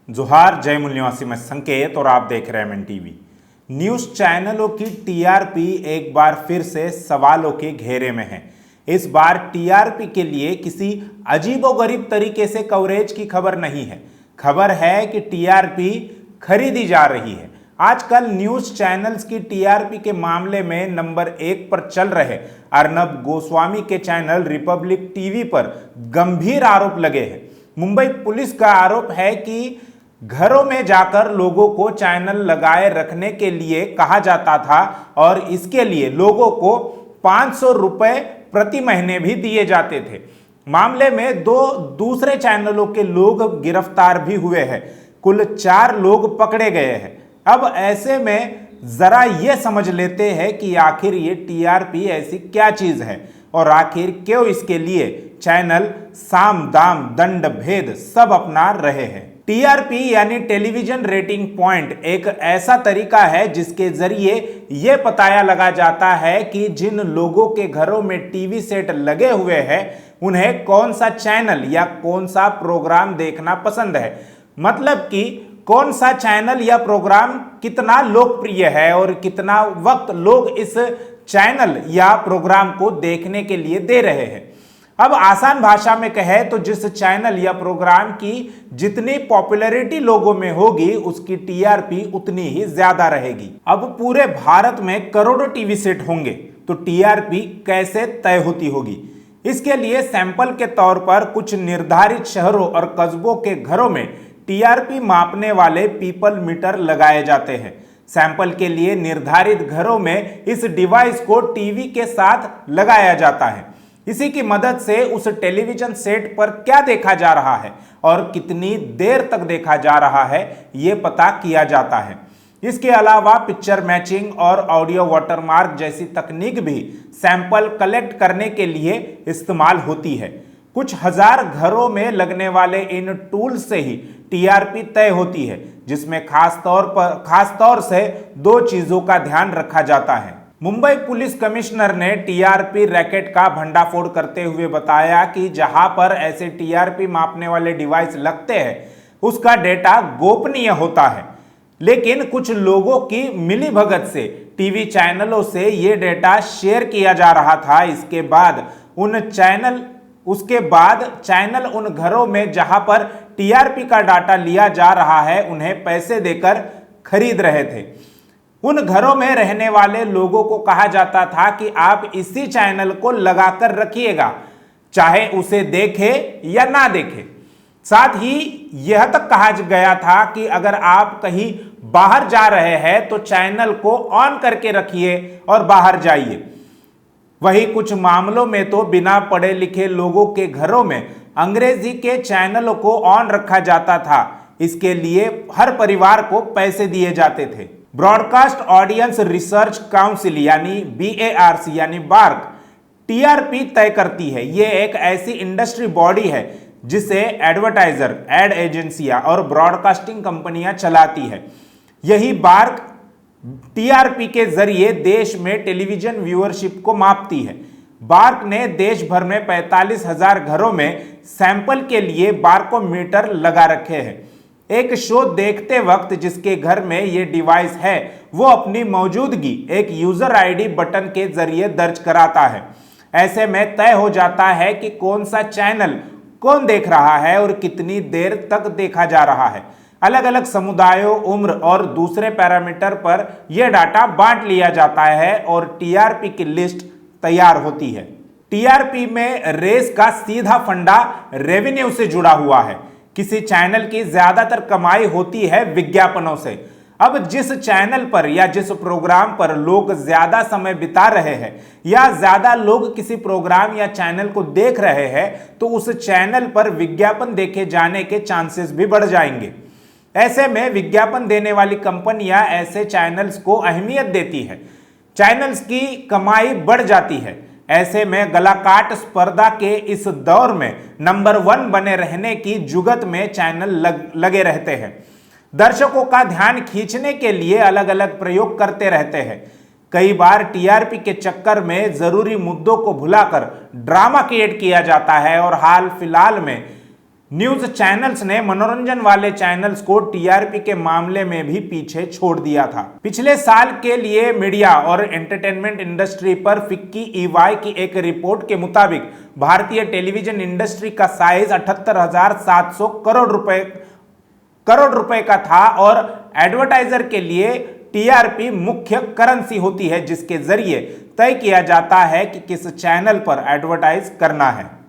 जोहार, जय मूल निवासी, मैं संकेत और आप देख रहे हैं MNTV। न्यूज चैनलों की टीआरपी एक बार फिर से सवालों के घेरे में है। इस बार टीआरपी के लिए किसी अजीबोगरीब तरीके से कवरेज की खबर नहीं है। खबर है कि टीआरपी खरीदी जा रही है। आजकल न्यूज चैनल्स की टीआरपी के मामले में नंबर 1 पर चल रहे अर्नब गोस्वामी के चैनल रिपब्लिक टीवी पर गंभीर आरोप लगे हैं। मुंबई पुलिस का आरोप है कि घरों में जाकर लोगों को चैनल लगाए रखने के लिए कहा जाता था और इसके लिए लोगों को 500 रुपए प्रति महीने भी दिए जाते थे। मामले में 2 दूसरे चैनलों के लोग गिरफ्तार भी हुए हैं। कुल 4 लोग पकड़े गए हैं। अब ऐसे में जरा ये समझ लेते हैं कि आखिर ये टीआरपी ऐसी क्या चीज है और आखिर क्यों इसके लिए चैनल साम दाम दंड भेद सब अपना रहे हैं। टीआरपी यानी टेलीविजन रेटिंग पॉइंट एक ऐसा तरीका है जिसके जरिए यह पता लगा जाता है कि जिन लोगों के घरों में टीवी सेट लगे हुए हैं उन्हें कौन सा चैनल या कौन सा प्रोग्राम देखना पसंद है। मतलब कि कौन सा चैनल या प्रोग्राम कितना लोकप्रिय है और कितना वक्त लोग इस चैनल या प्रोग्राम को देखने के लिए दे रहे हैं। अब आसान भाषा में कहे तो जिस चैनल या प्रोग्राम की जितनी पॉपुलैरिटी लोगों में होगी उसकी टीआरपी उतनी ही ज्यादा रहेगी। अब पूरे भारत में करोड़ों टीवी सेट होंगे तो टीआरपी कैसे तय होती होगी। इसके लिए सैंपल के तौर पर कुछ निर्धारित शहरों और कस्बों के घरों में टीआरपी मापने वाले पीपल मीटर लगाए जाते हैं। सैंपल के लिए निर्धारित घरों में इस डिवाइस को टीवी के साथ लगाया जाता है। इसी की मदद से उस टेलीविजन सेट पर क्या देखा जा रहा है और कितनी देर तक देखा जा रहा है यह पता किया जाता है। इसके अलावा पिक्चर मैचिंग और ऑडियो वाटरमार्क जैसी तकनीक भी सैंपल कलेक्ट करने के लिए इस्तेमाल होती है। कुछ हजार घरों में लगने वाले इन टूल से ही टीआरपी तय होती है, जिसमें खास तौर से 2 चीजों का ध्यान रखा जाता है। मुंबई पुलिस कमिश्नर ने टीआरपी रैकेट का भंडाफोड़ करते हुए बताया कि जहां पर ऐसे टीआरपी मापने वाले डिवाइस लगते हैं उसका डेटा गोपनीय होता है, लेकिन कुछ लोगों की मिलीभगत से टीवी चैनलों से ये डेटा शेयर किया जा रहा था। उसके बाद चैनल उन घरों में जहां पर टीआरपी का डाटा लिया जा रहा है उन्हें पैसे देकर खरीद रहे थे। उन घरों में रहने वाले लोगों को कहा जाता था कि आप इसी चैनल को लगाकर रखिएगा, चाहे उसे देखे या ना देखे। साथ ही यह तक कहा गया था कि अगर आप कहीं बाहर जा रहे हैं तो चैनल को ऑन करके रखिए और बाहर जाइए। वहीं कुछ मामलों में तो बिना पढ़े लिखे लोगों के घरों में अंग्रेजी के चैनलों को ऑन रखा जाता था। इसके लिए हर परिवार को पैसे दिए जाते थे। ब्रॉडकास्ट ऑडियंस रिसर्च काउंसिल यानी BARC यानी बार्क टीआरपी तय करती है। यह एक ऐसी इंडस्ट्री बॉडी है जिसे एडवर्टाइजर, एड एजेंसियां और ब्रॉडकास्टिंग कंपनियां चलाती है। यही बार्क टीआरपी के जरिए देश में टेलीविजन व्यूअरशिप को मापती है। बार्क ने देश भर में 45,000 घरों में सैंपल के लिए बार्कोमीटर लगा रखे हैं। एक शो देखते वक्त जिसके घर में ये डिवाइस है वो अपनी मौजूदगी एक यूजर आईडी बटन के जरिए दर्ज कराता है। ऐसे में तय हो जाता है कि कौन सा चैनल कौन देख रहा है और कितनी देर तक देखा जा रहा है। अलग अलग समुदायों, उम्र और दूसरे पैरामीटर पर यह डाटा बांट लिया जाता है और टीआरपी की लिस्ट तैयार होती है। टीआरपी में रेस का सीधा फंडा रेवेन्यू से जुड़ा हुआ है। किसी चैनल की ज्यादातर कमाई होती है विज्ञापनों से। अब जिस चैनल पर या जिस प्रोग्राम पर लोग ज्यादा समय बिता रहे हैं या ज्यादा लोग किसी प्रोग्राम या चैनल को देख रहे हैं तो उस चैनल पर विज्ञापन देखे जाने के चांसेस भी बढ़ जाएंगे। ऐसे में विज्ञापन देने वाली कंपनियां ऐसे चैनल्स को अहमियत देती है। चैनल्स की कमाई बढ़ जाती है। ऐसे में गलाकाट स्पर्धा के इस दौर में नंबर 1 बने रहने की जुगत में चैनल लगे रहते हैं। दर्शकों का ध्यान खींचने के लिए अलग अलग प्रयोग करते रहते हैं। कई बार टीआरपी के चक्कर में जरूरी मुद्दों को भुलाकर ड्रामा क्रिएट किया जाता है और हाल फिलहाल में न्यूज चैनल्स ने मनोरंजन वाले चैनल्स को टीआरपी के मामले में भी पीछे छोड़ दिया था। पिछले साल के लिए मीडिया और एंटरटेनमेंट इंडस्ट्री पर फिक्की ईवाई की एक रिपोर्ट के मुताबिक भारतीय टेलीविजन इंडस्ट्री का साइज 78,700 करोड़ रुपए का था और एडवर्टाइजर के लिए टीआरपी मुख्य करेंसी होती है जिसके जरिए तय किया जाता है कि किस चैनल पर एडवर्टाइज करना है।